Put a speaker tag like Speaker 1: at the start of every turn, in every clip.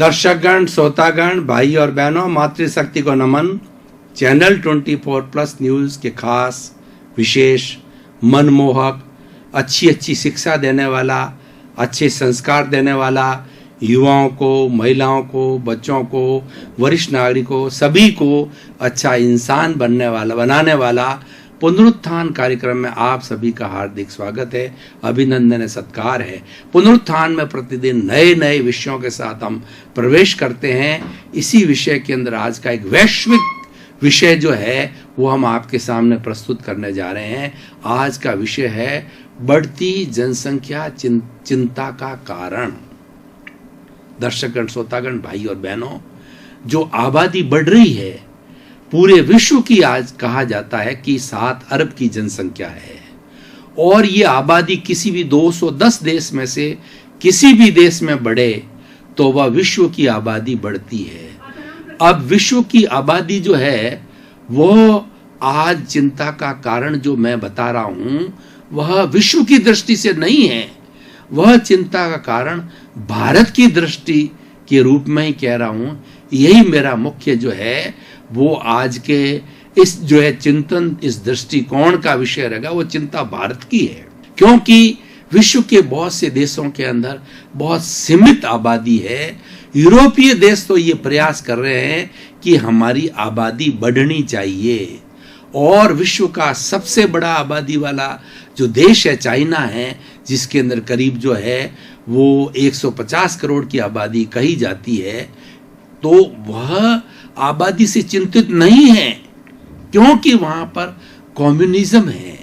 Speaker 1: दर्शकगण, श्रोतागण, भाई और बहनों, मातृशक्ति को नमन। चैनल 24+ न्यूज़ के खास, विशेष, मनमोहक, अच्छी शिक्षा देने वाला, अच्छे संस्कार देने वाला, युवाओं को, महिलाओं को, बच्चों को, वरिष्ठ नागरिकों, सभी को अच्छा इंसान बनाने वाला पुनरुत्थान कार्यक्रम में आप सभी का हार्दिक स्वागत है, अभिनंदन है, सत्कार है। पुनरुत्थान में प्रतिदिन नए नए विषयों के साथ हम प्रवेश करते हैं। इसी विषय के अंदर आज का एक वैश्विक विषय जो है वो हम आपके सामने प्रस्तुत करने जा रहे हैं। आज का विषय है बढ़ती जनसंख्या चिंता का कारण। दर्शकगण, श्रोतागण, भाई और बहनों, जो आबादी बढ़ रही है पूरे विश्व की, आज कहा जाता है कि 7 अरब की जनसंख्या है और ये आबादी किसी भी 210 देश में से किसी भी देश में बढ़े तो वह विश्व की आबादी बढ़ती है। अब विश्व की आबादी जो है वो आज चिंता का कारण जो मैं बता रहा हूं वह विश्व की दृष्टि से नहीं है, वह चिंता का कारण भारत की दृष्टि के रूप में ही कह रहा हूं। यही मेरा मुख्य जो है वो आज के इस जो है चिंतन, इस दृष्टिकोण का विषय रहेगा। वो चिंता भारत की है क्योंकि विश्व के बहुत से देशों के अंदर बहुत सीमित आबादी है। यूरोपीय देश तो ये प्रयास कर रहे हैं कि हमारी आबादी बढ़नी चाहिए और विश्व का सबसे बड़ा आबादी वाला जो देश है चाइना है, जिसके अंदर करीब जो है वो 150 करोड़ की आबादी कही जाती है, तो वह आबादी से चिंतित नहीं है क्योंकि वहां पर कम्युनिज्म है,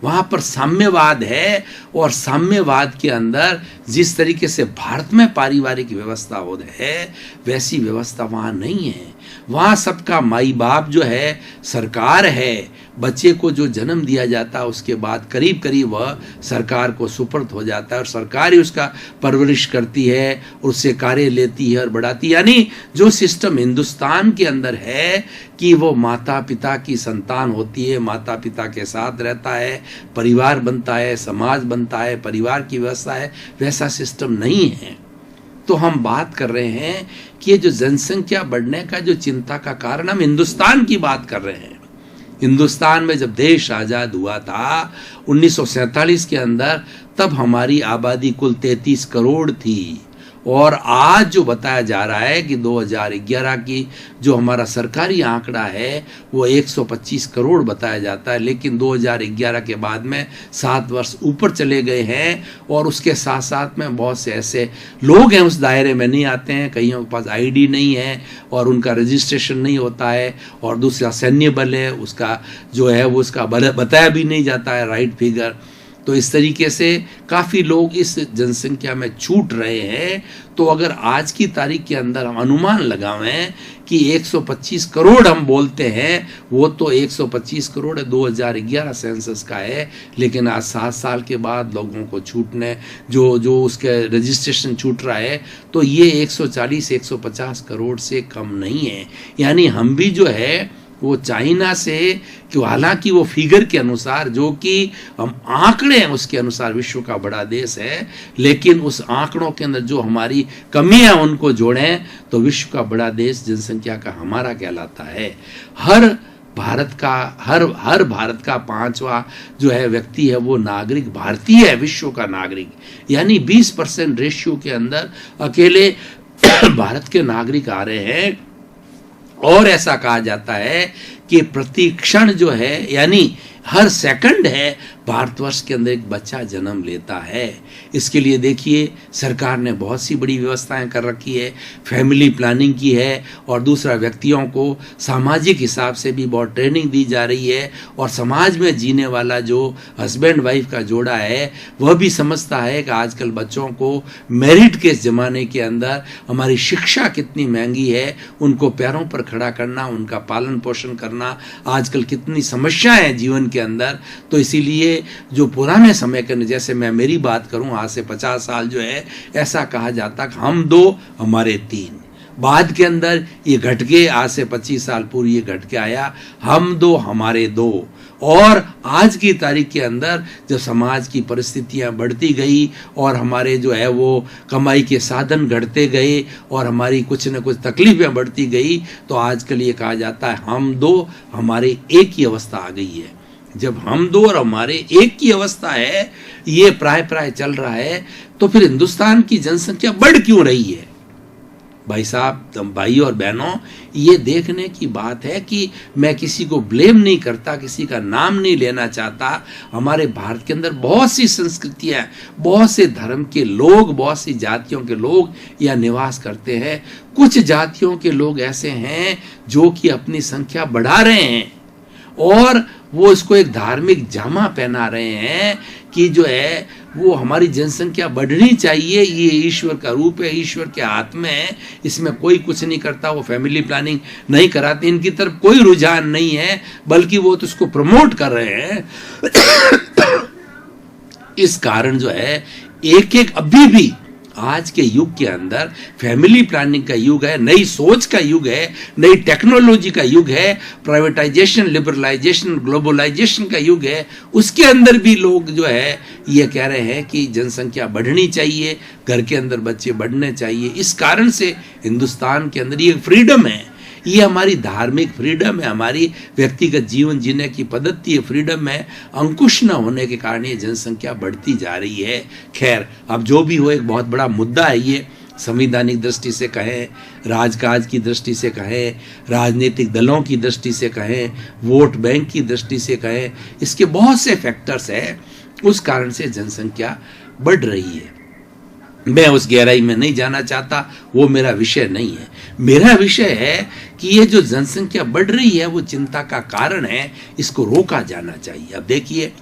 Speaker 1: वहां पर साम्यवाद है और साम्यवाद के अंदर जिस तरीके से भारत में पारिवारिक व्यवस्था हो है वैसी व्यवस्था वहां नहीं है। वहां सबका माई बाप जो है सरकार है, बच्चे को जो जन्म दिया जाता है उसके बाद करीब करीब वह सरकार को सुपुर्द हो जाता है और सरकार ही उसका परवरिश करती है, उससे कार्य लेती है और बढ़ाती है। यानी जो सिस्टम हिंदुस्तान के अंदर है कि वो माता पिता की संतान होती है, माता पिता के साथ रहता है, परिवार बनता है, समाज बनता है, परिवार की व्यवस्था है, वैसा सिस्टम नहीं है। तो हम बात कर रहे हैं कि ये जो जनसंख्या बढ़ने का जो चिंता का कारण, हम हिंदुस्तान की बात कर रहे हैं। हिंदुस्तान में जब देश आजाद हुआ था 1947 के अंदर, तब हमारी आबादी कुल 33 करोड़ थी और आज जो बताया जा रहा है कि 2011 की जो हमारा सरकारी आंकड़ा है वो 125 करोड़ बताया जाता है, लेकिन 2011 के बाद में 7 वर्ष ऊपर चले गए हैं और उसके साथ साथ में बहुत से ऐसे लोग हैं उस दायरे में नहीं आते हैं, कईयों के पास आईडी नहीं है और उनका रजिस्ट्रेशन नहीं होता है, और दूसरा सैन्य बल है, उसका जो है वो उसका बताया भी नहीं जाता है राइट फिगर। तो इस तरीके से काफ़ी लोग इस जनसंख्या में छूट रहे हैं। तो अगर आज की तारीख के अंदर हम अनुमान लगावें कि 125 करोड़ हम बोलते हैं, वो तो 125 करोड़ 2011 सेंसस का है, लेकिन आज 7 साल के बाद लोगों को छूटने जो उसके रजिस्ट्रेशन छूट रहा है, तो ये 140-150 करोड़ से कम नहीं है। यानी हम भी जो है वो चाइना से, कि हालांकि वो फिगर के अनुसार जो कि हम आंकड़े हैं उसके अनुसार विश्व का बड़ा देश है, लेकिन उस आंकड़ों के अंदर जो हमारी कमियां उनको जोड़ें तो विश्व का बड़ा देश जनसंख्या का हमारा कहलाता है। हर भारत का 5वां जो है व्यक्ति है वो नागरिक भारतीय है, विश्व का नागरिक। यानी 20% रेशियो के अंदर अकेले भारत के नागरिक आ रहे हैं और ऐसा कहा जाता है कि प्रति क्षण जो है, यानी हर सेकंड है, भारतवर्ष के अंदर एक बच्चा जन्म लेता है। इसके लिए देखिए सरकार ने बहुत सी बड़ी व्यवस्थाएं कर रखी है, फैमिली प्लानिंग की है, और दूसरा व्यक्तियों को सामाजिक हिसाब से भी बहुत ट्रेनिंग दी जा रही है, और समाज में जीने वाला जो हस्बैंड वाइफ का जोड़ा है वह भी समझता है कि आजकल बच्चों को मेरिट के ज़माने के अंदर हमारी शिक्षा कितनी महंगी है, उनको पैरों पर खड़ा करना, उनका पालन पोषण करना, आजकल कितनी समस्याएं हैं जीवन के अंदर। तो इसीलिए जो पुराने समय के, जैसे मैं मेरी बात करूं, आज से 50 साल जो है ऐसा कहा जाता कि हम 2 हमारे 3, बाद के अंदर ये घट के, आज से 25 साल पूर्व ये घट के आया हम 2 हमारे 2, और आज की तारीख के अंदर जब समाज की परिस्थितियां बढ़ती गई और हमारे जो है वो कमाई के साधन घटते गए और हमारी कुछ न कुछ तकलीफें बढ़ती गई, तो आजकल ये कहा जाता है हम दो हमारे एक की अवस्था आ गई है। जब हम दो और हमारे एक की अवस्था है, ये प्राय चल रहा है, तो फिर हिंदुस्तान की जनसंख्या बढ़ क्यों रही है? भाई साहब, भाई और बहनों, ये देखने की बात है कि मैं किसी को ब्लेम नहीं करता, किसी का नाम नहीं लेना चाहता। हमारे भारत के अंदर बहुत सी संस्कृतियां, बहुत से धर्म के लोग, बहुत सी जातियों के लोग यहाँ निवास करते हैं। कुछ जातियों के लोग ऐसे हैं जो कि अपनी संख्या बढ़ा रहे हैं और वो इसको एक धार्मिक जामा पहना रहे हैं कि जो है वो हमारी जनसंख्या बढ़नी चाहिए, ये ईश्वर का रूप है, ईश्वर के हाथ में है, इसमें कोई कुछ नहीं करता। वो फैमिली प्लानिंग नहीं कराते, इनकी तरफ कोई रुझान नहीं है, बल्कि वो तो इसको प्रमोट कर रहे हैं। इस कारण जो है एक अभी भी आज के युग के अंदर फैमिली प्लानिंग का युग है, नई सोच का युग है, नई टेक्नोलॉजी का युग है, प्राइवेटाइजेशन, लिबरलाइजेशन, ग्लोबलाइजेशन का युग है। उसके अंदर भी लोग जो है ये कह रहे हैं कि जनसंख्या बढ़नी चाहिए, घर के अंदर बच्चे बढ़ने चाहिए। इस कारण से हिंदुस्तान के अंदर ये फ्रीडम है, ये हमारी धार्मिक फ्रीडम है, हमारी व्यक्तिगत जीवन जीने की पद्धति है, फ्रीडम है, अंकुश न होने के कारण ये जनसंख्या बढ़ती जा रही है। खैर, अब जो भी हो, एक बहुत बड़ा मुद्दा है ये। संवैधानिक दृष्टि से कहें, राजकाज की दृष्टि से कहें, राजनीतिक दलों की दृष्टि से कहें, वोट बैंक की दृष्टि से कहें, इसके बहुत से फैक्टर्स हैं, उस कारण से जनसंख्या बढ़ रही है। मैं उस गहराई में नहीं जाना चाहता, वो मेरा विषय नहीं है। मेरा विषय है कि ये जो जनसंख्या बढ़ रही है वो चिंता का कारण है, इसको रोका जाना चाहिए। अब देखिए,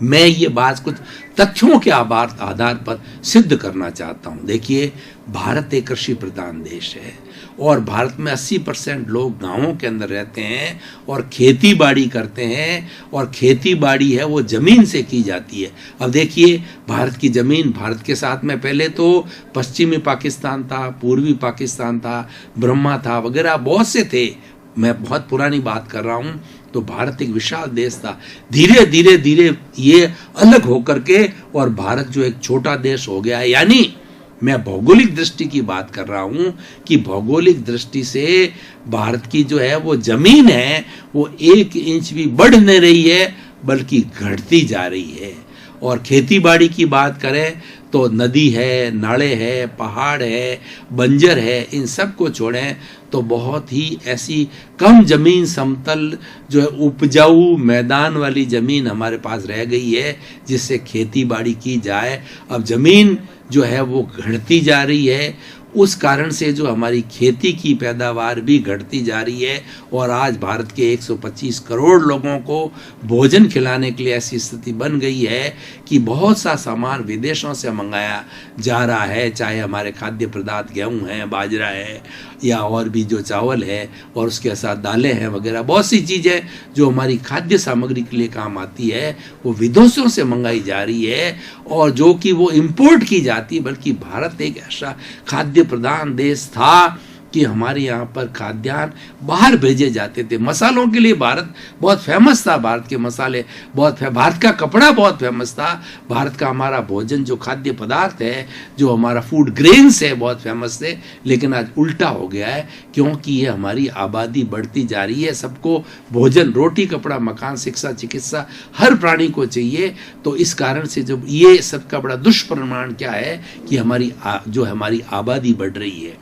Speaker 1: मैं ये बात कुछ तथ्यों के आधार पर सिद्ध करना चाहता हूं। देखिए, भारत एक कृषि प्रधान देश है और भारत में 80% लोग गांवों के अंदर रहते हैं और खेती बाड़ी करते हैं, और खेती बाड़ी है वो जमीन से की जाती है। अब देखिए, भारत की जमीन, भारत के साथ में पहले तो पश्चिमी पाकिस्तान था, पूर्वी पाकिस्तान था, ब्रह्मा था, वगैरह बहुत से थे। मैं बहुत पुरानी बात कर रहा हूं। तो भारत एक विशाल देश था। धीरे धीरे ये अलग होकर के और भारत जो एक छोटा देश हो गया है। यानी मैं भौगोलिक दृष्टि की बात कर रहा हूं कि भौगोलिक दृष्टि से भारत की जो है वो जमीन है वो 1 इंच भी बढ़ नहीं रही है, बल्कि घटती जा रही है। और खेती बाड़ी की बात करें तो नदी है, नाले है, पहाड़ है, बंजर है, इन सब को छोड़ें तो बहुत ही ऐसी कम जमीन, समतल जो है उपजाऊ मैदान वाली जमीन हमारे पास रह गई है जिससे खेती बाड़ी की जाए। अब जमीन जो है वो घटती जा रही है, उस कारण से जो हमारी खेती की पैदावार भी घटती जा रही है। और आज भारत के 125 करोड़ लोगों को भोजन खिलाने के लिए ऐसी स्थिति बन गई है कि बहुत सा सामान विदेशों से मंगाया जा रहा है, चाहे हमारे खाद्य पदार्थ गेहूं है, बाजरा है, या और भी जो चावल है, और उसके साथ दालें हैं वगैरह, बहुत सी चीज़ें जो हमारी खाद्य सामग्री के लिए काम आती है वो विदेशों से मंगाई जा रही है, और जो कि वो इम्पोर्ट की जाती है। बल्कि भारत एक ऐसा खाद्य प्रधान देश था कि हमारे यहाँ पर खाद्यान्न बाहर भेजे जाते थे। मसालों के लिए भारत बहुत फेमस था, भारत के मसाले बहुत भारत का कपड़ा बहुत फेमस था, भारत का हमारा भोजन जो खाद्य पदार्थ है, जो हमारा फूड ग्रेन्स है, बहुत फेमस थे। लेकिन आज उल्टा हो गया है, क्योंकि ये हमारी आबादी बढ़ती जा रही है। सबको भोजन, रोटी, कपड़ा, मकान, शिक्षा, चिकित्सा हर प्राणी को चाहिए। तो इस कारण से जब ये सबका बड़ा दुष्परिणाम क्या है कि हमारी आबादी बढ़ रही है।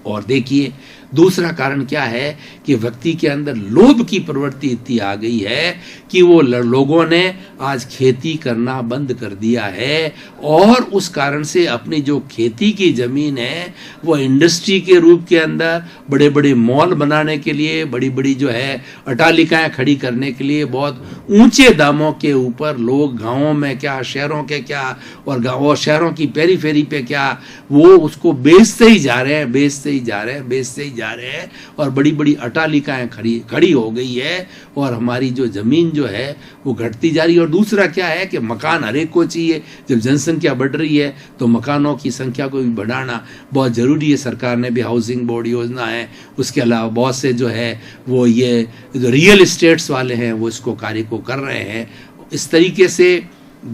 Speaker 1: और देखिए, दूसरा कारण क्या है कि व्यक्ति के अंदर लोभ की प्रवृत्ति इतनी आ गई है कि वो लोगों ने आज खेती करना बंद कर दिया है, और उस कारण से अपनी जो खेती की जमीन है वो इंडस्ट्री के रूप के अंदर, बड़े बड़े मॉल बनाने के लिए, बड़ी बड़ी जो है अट्टालिकाएं खड़ी करने के लिए बहुत ऊंचे दामों के ऊपर लोग गांवों में क्या, शहरों के क्या, और शहरों की पेरीफेरी पे क्या, वो उसको बेचते ही जा रहे हैं, बेचते ही जा रहे हैं, बेचते ही जा रहे हैं, और बड़ी बड़ी अटालिकाएं खड़ी हो गई है, और हमारी जो ज़मीन जो है वो घटती जा रही है। और दूसरा क्या है कि मकान हर एक को चाहिए। जब जनसंख्या बढ़ रही है तो मकानों की संख्या को भी बढ़ाना बहुत ज़रूरी है। सरकार ने भी हाउसिंग बोर्ड योजना है, उसके अलावा बहुत से जो है वो ये जो रियल इस्टेट्स वाले हैं वो इसको कार्य को कर रहे हैं। इस तरीके से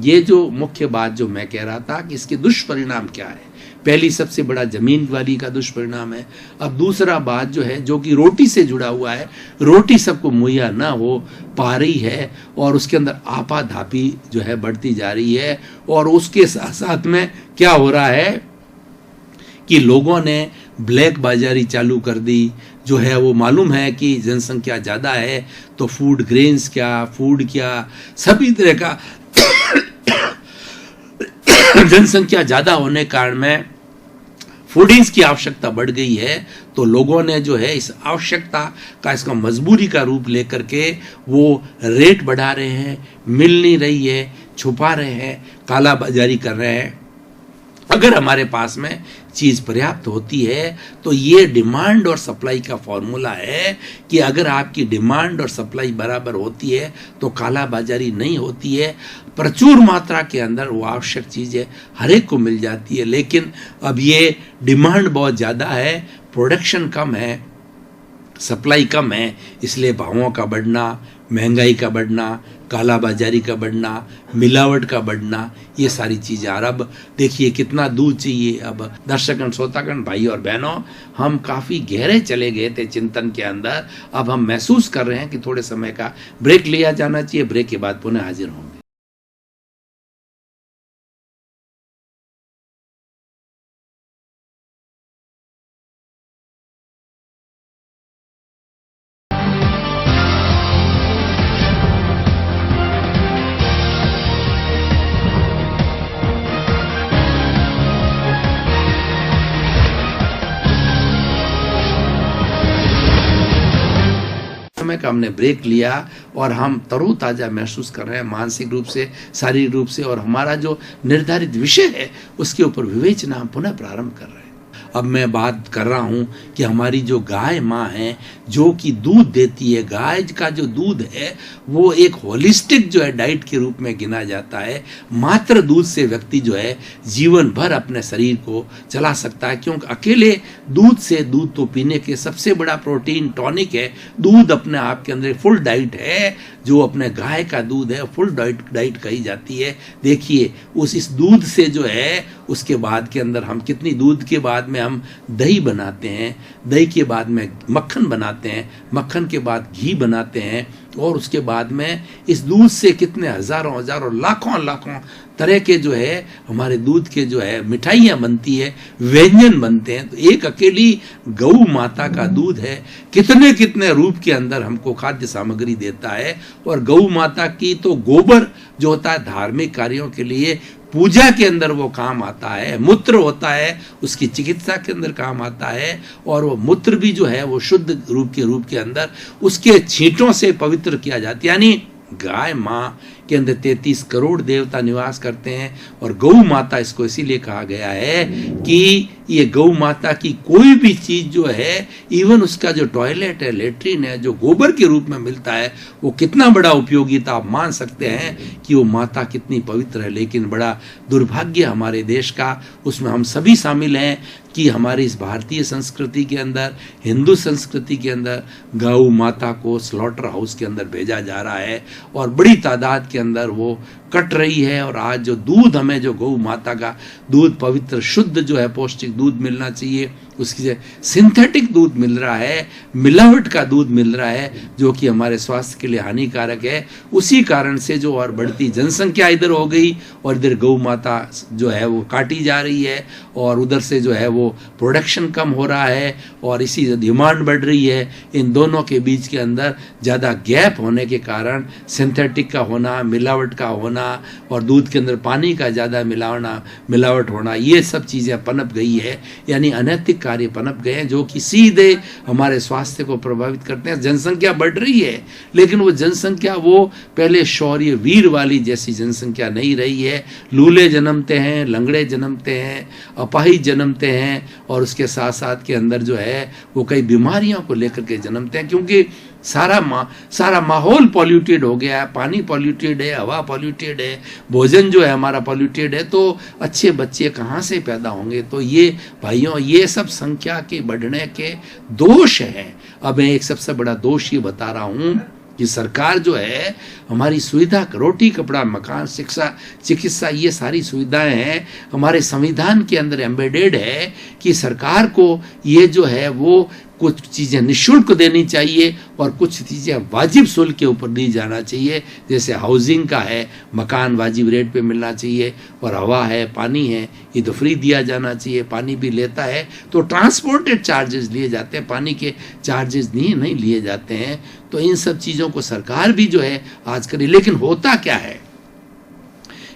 Speaker 1: ये जो मुख्य बात जो मैं कह रहा था कि इसके दुष्परिणाम क्या है, पहली सबसे बड़ा जमीन वाली का दुष्परिणाम है। अब दूसरा बात जो है जो कि रोटी से जुड़ा हुआ है, रोटी सबको मुहैया ना हो पा रही है, और उसके अंदर आपाधापी जो है बढ़ती जा रही है। और उसके साथ साथ में क्या हो रहा है कि लोगों ने ब्लैक बाजारी चालू कर दी, जो है वो मालूम है कि जनसंख्या ज़्यादा है तो फूड ग्रेन्स क्या, फूड क्या, सभी तरह का जनसंख्या ज़्यादा होने कारण में फूडिंग्स की आवश्यकता बढ़ गई है। तो लोगों ने जो है इस आवश्यकता का, इसका मजबूरी का रूप लेकर के वो रेट बढ़ा रहे हैं, मिल नहीं रही है, छुपा रहे हैं, काला बाजारी कर रहे हैं। अगर हमारे पास में चीज़ पर्याप्त होती है तो ये डिमांड और सप्लाई का फॉर्मूला है कि अगर आपकी डिमांड और सप्लाई बराबर होती है तो काला बाजारी नहीं होती है। प्रचुर मात्रा के अंदर वो आवश्यक चीज़ें हर एक को मिल जाती है। लेकिन अब ये डिमांड बहुत ज़्यादा है, प्रोडक्शन कम है, सप्लाई कम है, इसलिए भावों का बढ़ना, महंगाई का बढ़ना, काला बाजारी का बढ़ना, मिलावट का बढ़ना, ये सारी चीज़ें। और अब देखिए कितना दूध चाहिए। अब दर्शकगण, श्रोतागण, भाई और बहनों, हम काफ़ी गहरे चले गए थे चिंतन के अंदर। अब हम महसूस कर रहे हैं कि थोड़े समय का ब्रेक लिया जाना चाहिए। ब्रेक के बाद पुनः हाजिर होंगे। समय का हमने ब्रेक लिया और हम तरोताज़ा महसूस कर रहे हैं मानसिक रूप से, शारीरिक रूप से, और हमारा जो निर्धारित विषय है उसके ऊपर विवेचना हम पुनः प्रारंभ कर रहे हैं। अब मैं बात कर रहा हूँ कि हमारी जो गाय माँ है जो कि दूध देती है, गाय का जो दूध है वो एक होलिस्टिक जो है डाइट के रूप में गिना जाता है। मात्र दूध से व्यक्ति जो है जीवन भर अपने शरीर को चला सकता है, क्योंकि अकेले दूध से, दूध तो पीने के सबसे बड़ा प्रोटीन टॉनिक है, दूध अपने आप के अंदर फुल डाइट है। जो अपने गाय का दूध है फुल डाइट कही जाती है। देखिए इस दूध से जो है उसके बाद के अंदर हम कितनी, दूध के बाद में हम दही बनाते हैं, दही के बाद में मक्खन बनाते हैं, मक्खन के बाद घी बनाते हैं, और उसके बाद में इस दूध से कितने हजारों लाखों तरह के जो है हमारे दूध के जो है मिठाइयाँ बनती है, व्यंजन बनते हैं। तो एक अकेली गौ माता का दूध है कितने कितने रूप के अंदर हमको खाद्य सामग्री देता है। और गौ माता की तो गोबर जो होता है धार्मिक कार्यों के लिए, पूजा के अंदर वो काम आता है, मूत्र होता है उसकी चिकित्सा के अंदर काम आता है, और वो मूत्र भी जो है वो शुद्ध रूप के अंदर उसके छींटों से पवित्र किया जाता है। यानी गाय माँ के अंदर 33 करोड़ देवता निवास करते हैं, और गौ माता इसको इसीलिए कहा गया है कि ये गौ माता की कोई भी चीज जो है, इवन उसका जो टॉयलेट है, लेट्रिन है, जो गोबर के रूप में मिलता है, वो कितना बड़ा उपयोगिता आप मान सकते हैं कि वो माता कितनी पवित्र है। लेकिन बड़ा दुर्भाग्य हमारे देश का, उसमें हम सभी शामिल हैं कि हमारी इस भारतीय संस्कृति के अंदर, हिंदू संस्कृति के अंदर गौ माता को स्लॉटर हाउस के अंदर भेजा जा रहा है, और बड़ी तादाद के अंदर वो कट रही है। और आज जो दूध, हमें जो गौ माता का दूध पवित्र शुद्ध जो है पौष्टिक दूध मिलना चाहिए, उसकी सिंथेटिक दूध मिल रहा है, मिलावट का दूध मिल रहा है, जो कि हमारे स्वास्थ्य के लिए हानिकारक है। उसी कारण से जो और बढ़ती जनसंख्या इधर हो गई, और इधर गौ माता जो है वो काटी जा रही है, और उधर से जो है वो प्रोडक्शन कम हो रहा है, और इसी डिमांड बढ़ रही है। इन दोनों के बीच के अंदर ज़्यादा गैप होने के कारण सिंथेटिक का होना, मिलावट का होना, और दूध के अंदर पानी का ज़्यादा मिलावट होना, ये सब चीज़ें पनप गई है। यानी अनैतिक कार्य पनप गए हैं जो कि सीधे हमारे स्वास्थ्य को प्रभावित करते हैं। जनसंख्या बढ़ रही है, लेकिन वो जनसंख्या वो पहले शौर्य वीर वाली जैसी जनसंख्या नहीं रही है। लूले जन्मते हैं, लंगड़े जन्मते हैं, अपाहिज जन्मते हैं, और उसके साथ साथ के अंदर जो है वो कई बीमारियों को लेकर के जन्मते हैं, क्योंकि सारा माहौल पॉल्यूटेड हो गया है। पानी पॉल्यूटेड है, हवा पॉल्यूटेड है, भोजन जो है हमारा पॉल्यूटेड है, तो अच्छे बच्चे कहाँ से पैदा होंगे? तो ये भाइयों, ये सब संख्या के बढ़ने के दोष हैं। अब मैं एक सबसे बड़ा दोष ये बता रहा हूँ कि सरकार जो है हमारी सुविधा, रोटी कपड़ा मकान शिक्षा चिकित्सा, ये सारी सुविधाएं हैं हमारे संविधान के अंदर एम्बेडेड है कि सरकार को ये जो है वो कुछ चीज़ें निःशुल्क देनी चाहिए और कुछ चीज़ें वाजिब शुल्क के ऊपर दी जाना चाहिए। जैसे हाउसिंग का है, मकान वाजिब रेट पे मिलना चाहिए, और हवा है, पानी है, ये तो फ्री दिया जाना चाहिए। पानी भी लेता है तो ट्रांसपोर्टेड चार्जेस लिए जाते हैं, पानी के चार्जेस नहीं लिए जाते हैं। तो इन सब चीज़ों को सरकार भी जो है आज करे। लेकिन होता क्या है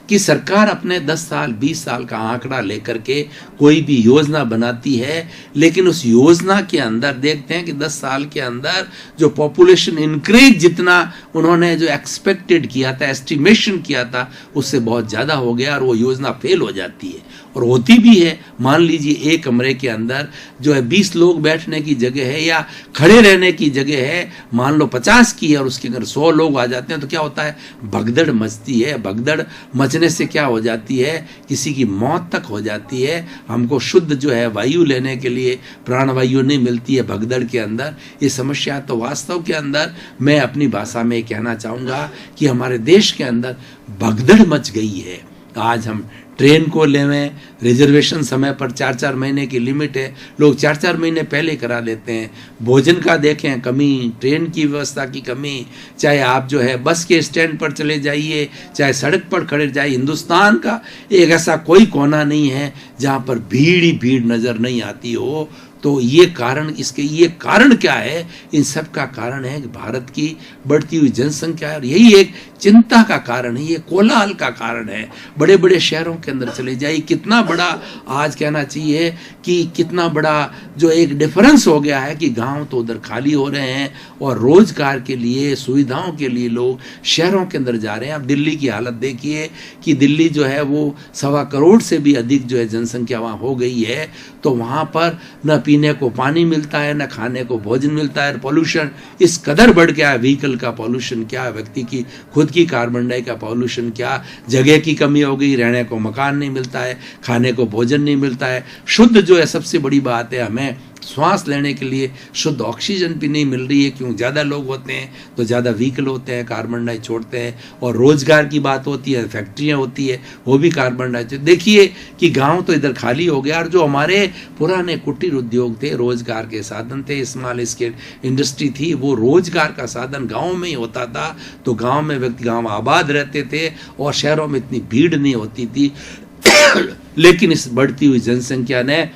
Speaker 1: कि सरकार अपने 10 साल 20 साल का आंकड़ा लेकर के कोई भी योजना बनाती है, लेकिन उस योजना के अंदर देखते हैं कि 10 साल के अंदर जो पॉपुलेशन इंक्रीज जितना उन्होंने जो एक्सपेक्टेड किया था, एस्टिमेशन किया था, उससे बहुत ज़्यादा हो गया और वो योजना फेल हो जाती है। और होती भी है। मान लीजिए एक कमरे के अंदर जो है 20 लोग बैठने की जगह है या खड़े रहने की जगह है, मान लो 50 की है, और उसके अगर 100 लोग आ जाते हैं तो क्या होता है? भगदड़ मचती है। भगदड़ मचने से क्या हो जाती है? किसी की मौत तक हो जाती है। हमको शुद्ध जो है वायु लेने के लिए प्राणवायु नहीं मिलती है भगदड़ के अंदर। ये समस्या तो वास्तव के अंदर मैं अपनी भाषा में कहना चाहूँगा कि हमारे देश के अंदर भगदड़ मच गई है। आज हम ट्रेन को लेवें, रिजर्वेशन समय पर 4-4 महीने की लिमिट है, लोग 4-4 महीने पहले करा लेते हैं। भोजन का देखें कमी, ट्रेन की व्यवस्था की कमी, चाहे आप जो है बस के स्टैंड पर चले जाइए, चाहे सड़क पर खड़े जाइए, हिंदुस्तान का एक ऐसा कोई कोना नहीं है जहाँ पर भीड़ ही भीड़ नज़र नहीं आती हो। तो ये कारण क्या है? इन सब का कारण है कि भारत की बढ़ती हुई जनसंख्या है, और यही एक चिंता का कारण है, ये कोलाहल का कारण है। बड़े बड़े शहरों के अंदर चले जाइए, कितना बड़ा आज कहना चाहिए कि कितना बड़ा जो एक डिफरेंस हो गया है कि गांव तो उधर खाली हो रहे हैं और रोजगार के लिए, सुविधाओं के लिए लोग शहरों के अंदर जा रहे हैं। अब दिल्ली की हालत देखिए कि दिल्ली जो है वो 1.25 करोड़ से भी अधिक जो है जनसंख्या वहाँ हो गई है। तो वहाँ पर न पीने को पानी मिलता है, न खाने को भोजन मिलता है। पॉल्यूशन इस कदर बढ़ गया है, व्हीकल का पॉल्यूशन क्या, व्यक्ति की खुद की कार्बन डाई का पॉल्यूशन क्या, जगह की कमी हो गई, रहने को मकान नहीं मिलता है, खाने को भोजन नहीं मिलता है। शुद्ध जो है सबसे बड़ी बात है, हमें श्वास लेने के लिए शुद्ध ऑक्सीजन भी नहीं मिल रही है। क्यों? ज़्यादा लोग होते हैं तो ज़्यादा व्हीकल होते हैं, कार्बन डाई छोड़ते हैं। और रोजगार की बात होती है, फैक्ट्रियाँ होती है, वो भी कार्बन डाई। देखिए कि गांव तो इधर खाली हो गया, और जो हमारे पुराने कुटीर उद्योग थे, रोजगार के साधन थे, स्मॉल स्केल इंडस्ट्री थी, वो रोजगार का साधन गाँव में ही होता था। तो गाँव में व्यक्ति गाँव आबाद रहते थे और शहरों में इतनी भीड़ नहीं होती थी। लेकिन इस बढ़ती हुई जनसंख्या ने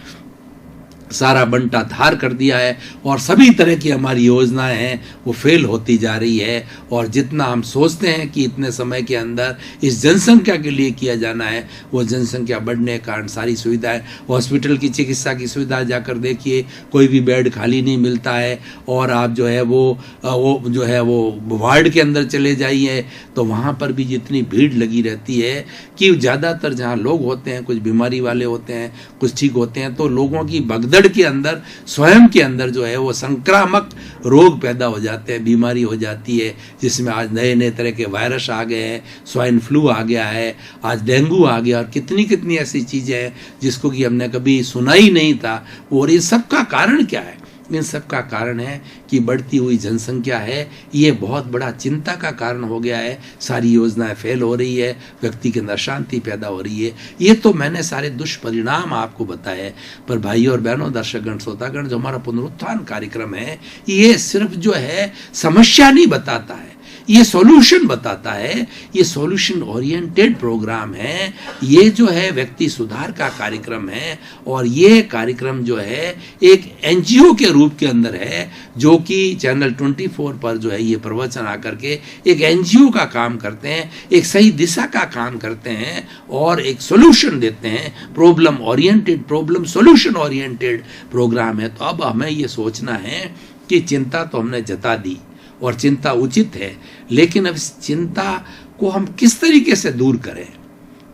Speaker 1: सारा बंटा धार कर दिया है, और सभी तरह की हमारी योजनाएं हैं वो फेल होती जा रही है। और जितना हम सोचते हैं कि इतने समय के अंदर इस जनसंख्या के लिए किया जाना है, वो जनसंख्या बढ़ने के कारण सारी सुविधाएं, हॉस्पिटल की चिकित्सा की सुविधा जाकर देखिए, कोई भी बेड खाली नहीं मिलता है। और आप जो है वो जो है वो वार्ड के अंदर चले जाइए तो वहाँ पर भी जितनी भीड़ लगी रहती है कि ज़्यादातर जहाँ लोग होते हैं, कुछ बीमारी वाले होते हैं, कुछ ठीक होते हैं, तो लोगों की भगदड़ के अंदर स्वयं के अंदर जो है वो संक्रामक रोग पैदा हो जाते हैं, बीमारी हो जाती है, जिसमें आज नए नए तरह के वायरस आ गए हैं, स्वाइन फ्लू आ गया है, आज डेंगू आ गया, और कितनी कितनी ऐसी चीज़ें हैं जिसको कि हमने कभी सुना ही नहीं था। और ये सब का कारण क्या है? इन सब का कारण है कि बढ़ती हुई जनसंख्या है, ये बहुत बड़ा चिंता का कारण हो गया है। सारी योजनाएं फेल हो रही है, व्यक्ति के अंदर शांति पैदा हो रही है। ये तो मैंने सारे दुष्परिणाम आपको बताए। पर भाइयों और बहनों, दर्शकगण, श्रोतागण, जो हमारा पुनरुत्थान कार्यक्रम है, ये सिर्फ जो है समस्या नहीं बताता है, ये सॉल्यूशन बताता है, ये सॉल्यूशन ओरिएंटेड प्रोग्राम है, ये जो है व्यक्ति सुधार का कार्यक्रम है। और ये कार्यक्रम जो है एक एनजीओ के रूप के अंदर है, जो कि चैनल 24 पर जो है ये प्रवचन आकर के एक एनजीओ का काम करते हैं, एक सही दिशा का काम करते हैं और एक सॉल्यूशन देते हैं। Problem oriented, problem solution oriented program है। तो अब हमें ये सोचना है कि चिंता तो हमने जता दी और चिंता उचित है, लेकिन अब इस चिंता को हम किस तरीके से दूर करें।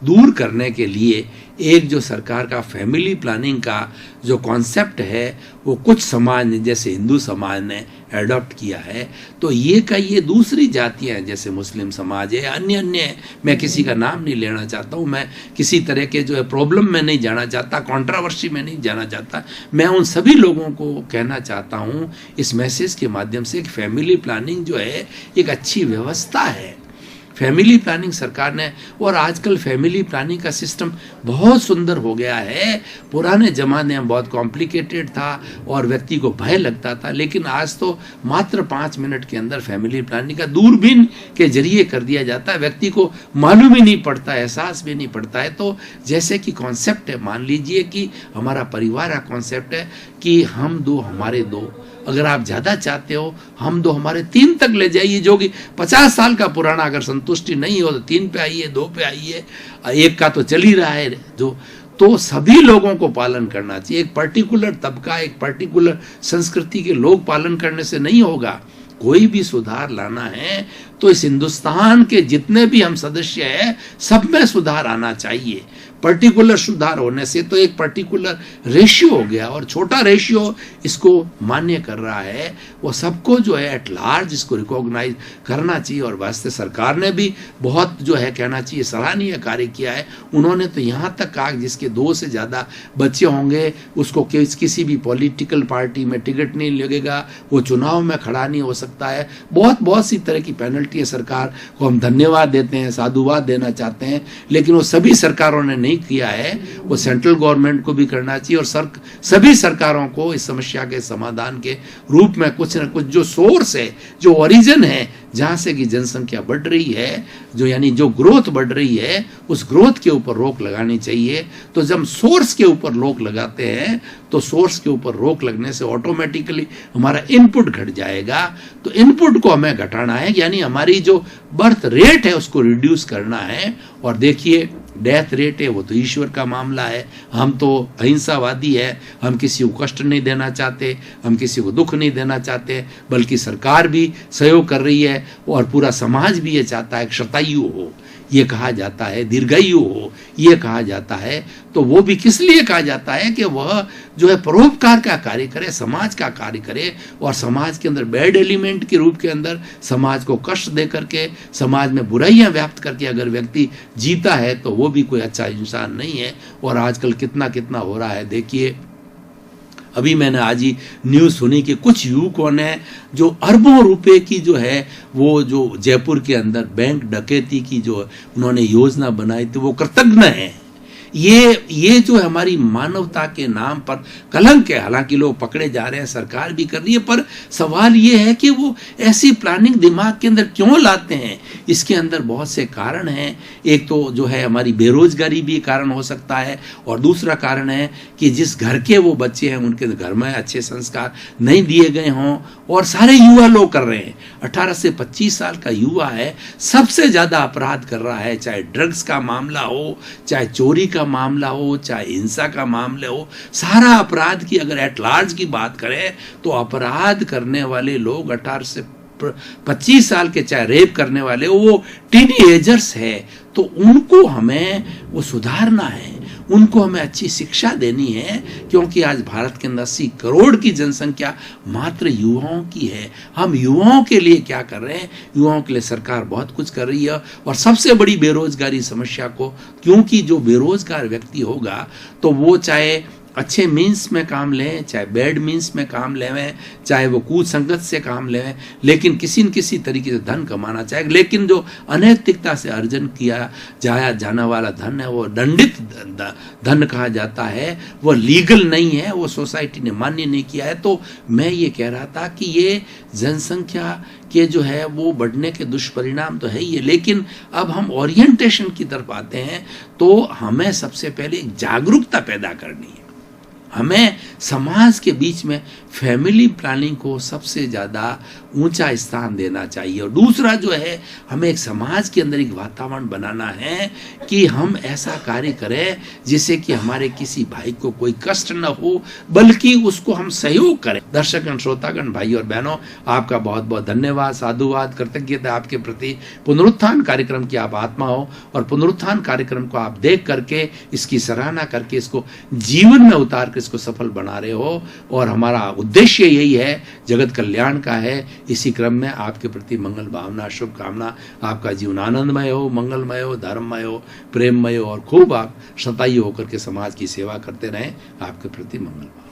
Speaker 1: दूर करने के लिए एक जो सरकार का फैमिली प्लानिंग का जो कॉन्सेप्ट है वो कुछ समाज ने, जैसे हिंदू समाज ने एडॉप्ट किया है। तो ये दूसरी जातियां जैसे मुस्लिम समाज है, अन्य मैं किसी का नाम नहीं लेना चाहता हूँ, मैं किसी तरह के जो है प्रॉब्लम में नहीं जाना चाहता, कंट्रोवर्सी में नहीं जाना चाहता। मैं उन सभी लोगों को कहना चाहता हूँ इस मैसेज के माध्यम से कि फैमिली प्लानिंग जो है एक अच्छी व्यवस्था है। फैमिली प्लानिंग सरकार ने, और आजकल फैमिली प्लानिंग का सिस्टम बहुत सुंदर हो गया है। पुराने ज़माने में बहुत कॉम्प्लिकेटेड था और व्यक्ति को भय लगता था, लेकिन आज तो मात्र 5 मिनट के अंदर फैमिली प्लानिंग का दूरबीन के जरिए कर दिया जाता है। व्यक्ति को मालूम ही नहीं पड़ता, एहसास भी नहीं पड़ता है। तो जैसे कि कॉन्सेप्ट है, मान लीजिए कि हमारा परिवार का कॉन्सेप्ट है कि हम दो हमारे दो, अगर आप ज़्यादा चाहते हो हम दो हमारे 3 तक ले जाइए, जो कि 50 साल का पुराना, अगर संतुष्टि नहीं हो तो 3 पे आइए, 2 पे आइए, 1 का तो चल ही रहा है जो। तो सभी लोगों को पालन करना चाहिए। एक पर्टिकुलर तबका, एक पर्टिकुलर संस्कृति के लोग पालन करने से नहीं होगा। कोई भी सुधार लाना है तो इस हिंदुस्तान के जितने भी हम सदस्य हैं सब में सुधार आना चाहिए। पर्टिकुलर सुधार होने से तो एक पर्टिकुलर रेशियो हो गया, और छोटा रेशियो इसको मान्य कर रहा है, वो सबको जो है एट लार्ज इसको रिकॉग्नाइज करना चाहिए। और वास्ते सरकार ने भी बहुत जो है कहना चाहिए सराहनीय कार्य किया है। उन्होंने तो यहाँ तक कहा जिसके 2 से ज़्यादा बच्चे होंगे उसको किसी भी पॉलिटिकल पार्टी में टिकट नहीं लगेगा, वो चुनाव में खड़ा नहीं हो सकता है। बहुत सी तरह की पेनल्टी है। सरकार को हम धन्यवाद देते हैं, साधुवाद देना चाहते हैं, लेकिन वो सभी सरकारों ने नहीं किया है। वो सेंट्रल गवर्नमेंट को भी करना चाहिए और सभी सरकारों को इस समस्या के समाधान के रूप में कुछ न कुछ जो सोर्स है, जो ओरिजिन है, जहां से कि जनसंख्या बढ़ रही है, जो यानी जो ग्रोथ बढ़ रही है, उस ग्रोथ के ऊपर रोक लगानी चाहिए। तो जब सोर्स के ऊपर रोक लगाते हैं तो सोर्स के ऊपर रोक लगने से ऑटोमेटिकली हमारा इनपुट घट जाएगा। तो इनपुट को हमें घटाना है, यानी हमारी जो बर्थ रेट है उसको रिड्यूस करना है। और देखिए डेथ रेट है वो तो ईश्वर का मामला है। हम तो अहिंसावादी है, हम किसी को कष्ट नहीं देना चाहते, हम किसी को दुख नहीं देना चाहते, बल्कि सरकार भी सहयोग कर रही है और पूरा समाज भी ये चाहता है कि शतायु हो, ये कहा जाता है, दीर्घायु हो, ये कहा जाता है। तो वो भी किस लिए कहा जाता है कि वह जो है परोपकार का कार्य करे, समाज का कार्य करे, और समाज के अंदर बैड एलिमेंट के रूप के अंदर समाज को कष्ट दे करके, समाज में बुराइयां व्याप्त करके अगर व्यक्ति जीता है तो वो भी कोई अच्छा इंसान नहीं है। और आजकल कितना कितना हो रहा है। देखिए अभी मैंने आज ही न्यूज़ सुनी कि कुछ युवकों ने जो अरबों रुपए की जो है वो जो जयपुर के अंदर बैंक डकैती की जो उन्होंने योजना बनाई थी वो कृतज्ञ हैं। ये जो हमारी मानवता के नाम पर कलंक है। हालांकि लोग पकड़े जा रहे हैं, सरकार भी कर रही है, पर सवाल ये है कि वो ऐसी प्लानिंग दिमाग के अंदर क्यों लाते हैं। इसके अंदर बहुत से कारण हैं। एक तो जो है हमारी बेरोजगारी भी कारण हो सकता है, और दूसरा कारण है कि जिस घर के वो बच्चे हैं उनके घर में अच्छे संस्कार नहीं दिए गए हों, और सारे युवा लोग कर रहे हैं। 18 से 25 साल का युवा है, सबसे ज्यादा अपराध कर रहा है, चाहे ड्रग्स का मामला हो, चाहे चोरी का मामला हो, चाहे हिंसा का मामला हो। सारा अपराध की अगर एट लार्ज की बात करें तो अपराध करने वाले लोग 18 से 25 साल के, चाहे रेप करने वाले वो टीनेजर्स है। तो उनको हमें वो सुधारना है, उनको हमें अच्छी शिक्षा देनी है, क्योंकि आज भारत के अंदर 80 करोड़ की जनसंख्या मात्र युवाओं की है। हम युवाओं के लिए क्या कर रहे हैं? युवाओं के लिए सरकार बहुत कुछ कर रही है। और सबसे बड़ी बेरोजगारी समस्या को, क्योंकि जो बेरोजगार व्यक्ति होगा तो वो चाहे अच्छे मीन्स में काम लें, चाहे बैड मीन्स में काम लें, चाहे वो कुसंगत से काम लें, लेकिन किसी न किसी तरीके से धन कमाना चाहिए। लेकिन जो अनैतिकता से अर्जन किया जाया जाने वाला धन है, वो दंडित धन कहा जाता है, वो लीगल नहीं है, वो सोसाइटी ने मान्य नहीं किया है। तो मैं ये कह रहा था कि ये जनसंख्या के जो है वो बढ़ने के दुष्परिणाम तो है ही है, लेकिन अब हम ओरिएंटेशन की तरफ आते हैं तो हमें सबसे पहले जागरूकता पैदा करनी है। हमें समाज के बीच में फैमिली प्लानिंग को सबसे ज़्यादा ऊंचा स्थान देना चाहिए। और दूसरा जो है, हमें एक समाज के अंदर एक वातावरण बनाना है कि हम ऐसा कार्य करें जिससे कि हमारे किसी भाई को कोई कष्ट न हो, बल्कि उसको हम सहयोग करें। दर्शकगण, श्रोतागण, भाई और बहनों, आपका बहुत बहुत धन्यवाद, साधुवाद, कृतज्ञता आपके प्रति। पुनरुत्थान कार्यक्रम की आप आत्मा हो और पुनरुत्थान कार्यक्रम को आप देख करके इसकी सराहना करके इसको जीवन में उतार कर इसको सफल बना रहे हो, और हमारा उद्देश्य यही है, जगत कल्याण का है। इसी क्रम में आपके प्रति मंगल भावना, शुभकामना, आपका जीवन आनंदमय हो, मंगलमय हो, धर्ममय हो, प्रेममय हो, और खूब आप शतायु होकर के समाज की सेवा करते रहें। आपके प्रति मंगल।